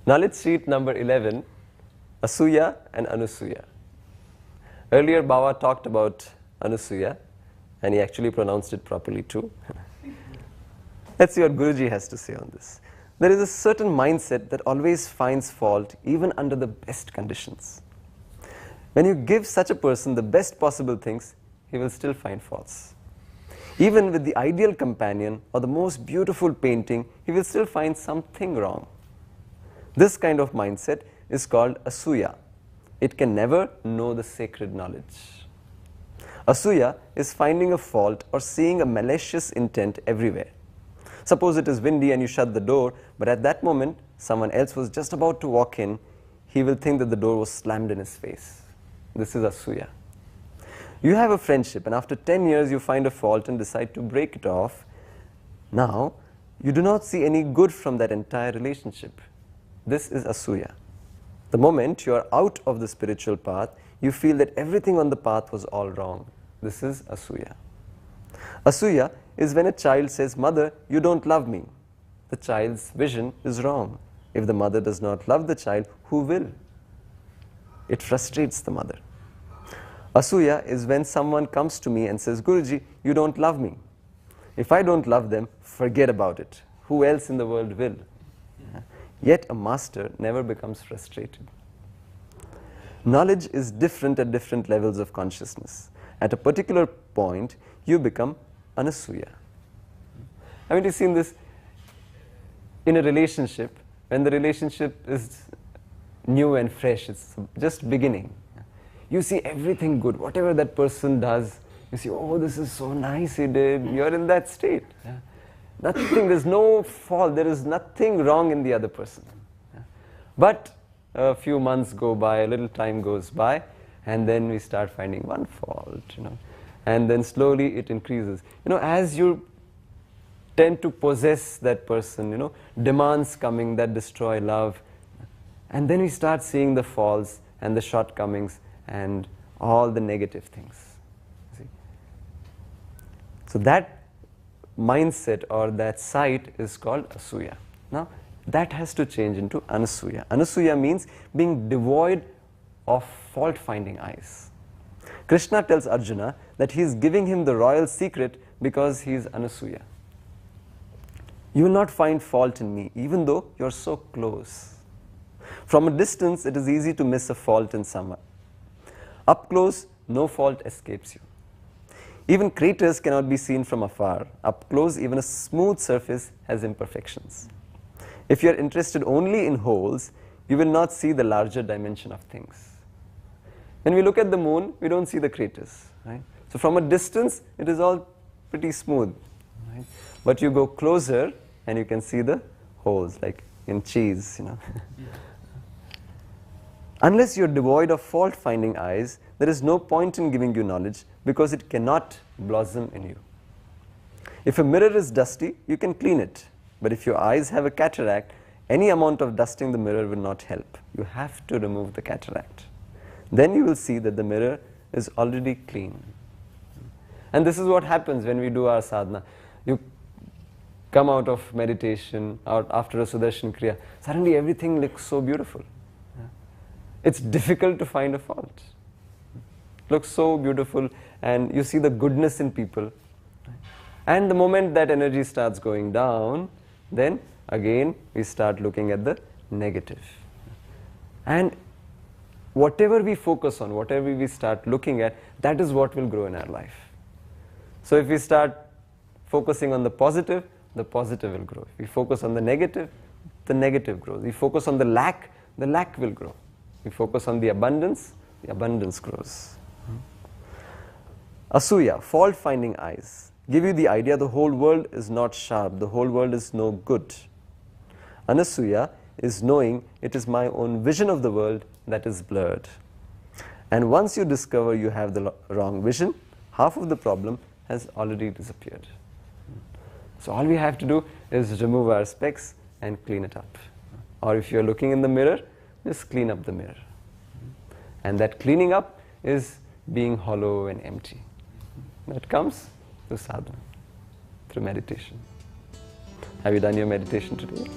Knowledge sheet number 11, Asuya and Anasuya. Earlier Bawa talked about Anasuya and he actually pronounced it properly too. Let's see what Guruji has to say on this. There is a certain mindset that always finds fault even under the best conditions. When you give such a person the best possible things, he will still find faults. Even with the ideal companion or the most beautiful painting, he will still find something wrong. This kind of mindset is called Asuya. It can never know the sacred knowledge. Asuya is finding a fault or seeing a malicious intent everywhere. Suppose it is windy and you shut the door, but at that moment someone else was just about to walk in, he will think that the door was slammed in his face. This is Asuya. You have a friendship and after 10 years you find a fault and decide to break it off. Now, you do not see any good from that entire relationship. This is Asuya. The moment you are out of the spiritual path, you feel that everything on the path was all wrong. This is Asuya. Asuya is when a child says, "Mother, you don't love me." The child's vision is wrong. If the mother does not love the child, who will? It frustrates the mother. Asuya is when someone comes to me and says, "Guruji, you don't love me." If I don't love them, forget about it. Who else in the world will? Yet a master never becomes frustrated. Knowledge is different at different levels of consciousness. At a particular point, you become Anasuya. Haven't you seen this in a relationship? When the relationship is new and fresh, it's just beginning. You see everything good, whatever that person does, you see, oh, this is so nice he did. You're in that state. Nothing, there's no fault, there is nothing wrong in the other person. But a few months go by, a little time goes by, and then we start finding one fault, and then slowly it increases. As you tend to possess that person, demands coming that destroy love, and then we start seeing the faults and the shortcomings and all the negative things. See? So that mindset or that sight is called Asuya. Now that has to change into Anasuya. Anasuya means being devoid of fault-finding eyes. Krishna tells Arjuna that he is giving him the royal secret because he is Anasuya. You will not find fault in me even though you are so close. From a distance it is easy to miss a fault in someone. Up close, no fault escapes you. Even craters cannot be seen from afar. Up close, even a smooth surface has imperfections. If you are interested only in holes, you will not see the larger dimension of things. When we look at the moon, we don't see the craters. Right? So from a distance, it is all pretty smooth. Right? But you go closer and you can see the holes, like in cheese. Unless you are devoid of fault-finding eyes, there is no point in giving you knowledge because it cannot blossom in you. If a mirror is dusty, you can clean it. But if your eyes have a cataract, any amount of dusting the mirror will not help. You have to remove the cataract. Then you will see that the mirror is already clean. And this is what happens when we do our sadhana. You come out of meditation, out after a Sudarshan Kriya, suddenly everything looks so beautiful. It's difficult to find a fault. It looks so beautiful and you see the goodness in people. And the moment that energy starts going down, then again we start looking at the negative. And whatever we focus on, whatever we start looking at, that is what will grow in our life. So if we start focusing on the positive will grow. If we focus on the negative grows. If we focus on the lack will grow. We focus on the abundance grows. Asuya, fault-finding eyes, give you the idea the whole world is not sharp, the whole world is no good. Anasuya is knowing it is my own vision of the world that is blurred. And once you discover you have the wrong vision, half of the problem has already disappeared. So all we have to do is remove our specs and clean it up. Or if you are looking in the mirror, just clean up the mirror. And that cleaning up is being hollow and empty. That comes through sadhana, through meditation. Have you done your meditation today?